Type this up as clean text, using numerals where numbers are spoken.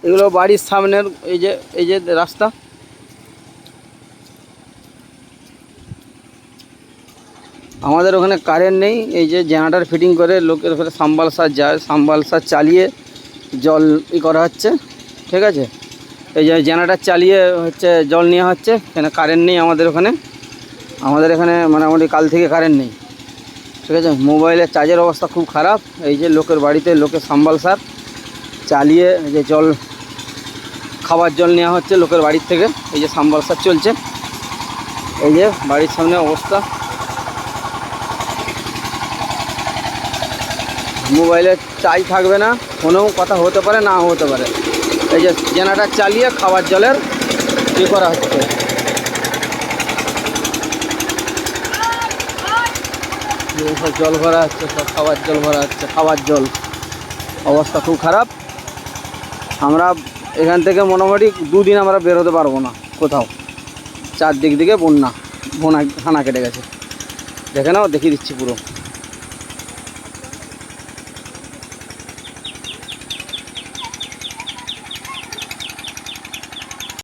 এগুলো বাড়ির সামনের এই যে রাস্তা। আমাদের ওখানে কারেন্ট নেই, এই যে জেনারেটর ফিটিং করে লোকের ওখানে সাম্বালসার যায়, সাম্বালসার চালিয়ে জল করা হচ্ছে। ঠিক আছে, এই যে জেনারেটর চালিয়ে হচ্ছে জল নেওয়া হচ্ছে। এখানে কারেন্ট নেই আমাদের ওখানে, আমাদের এখানে মোটামুটি কাল থেকে কারেন্ট নেই। ঠিক আছে, মোবাইলের চার্জের অবস্থা খুব খারাপ। এই যে লোকের বাড়িতে লোকের সাম্বালসার চালিয়ে যে জল, খাবার জল নেওয়া হচ্ছে লোকের বাড়ির থেকে। এই যে সাম্বালসার চলছে, এই যে বাড়ির সামনে অবস্থা। মোবাইলে চার্জ থাকবে না, ফোনেও কথা হতে পারে না হতে পারে। এই যে জেনারেটর চালিয়ে খাবার জলের করা হচ্ছে। সব জল ভরা হচ্ছে, সব খাবার জল ভরা হচ্ছে, খাবার জল অবস্থা খুব খারাপ। আমরা এখান থেকে মোটামুটি 2 দিন আমরা বেরোতে পারবো না কোথাও। চারদিক দিকে বন্যা, হানা কেটে গেছে। দেখে নাও, দেখিয়ে দিচ্ছি পুরো।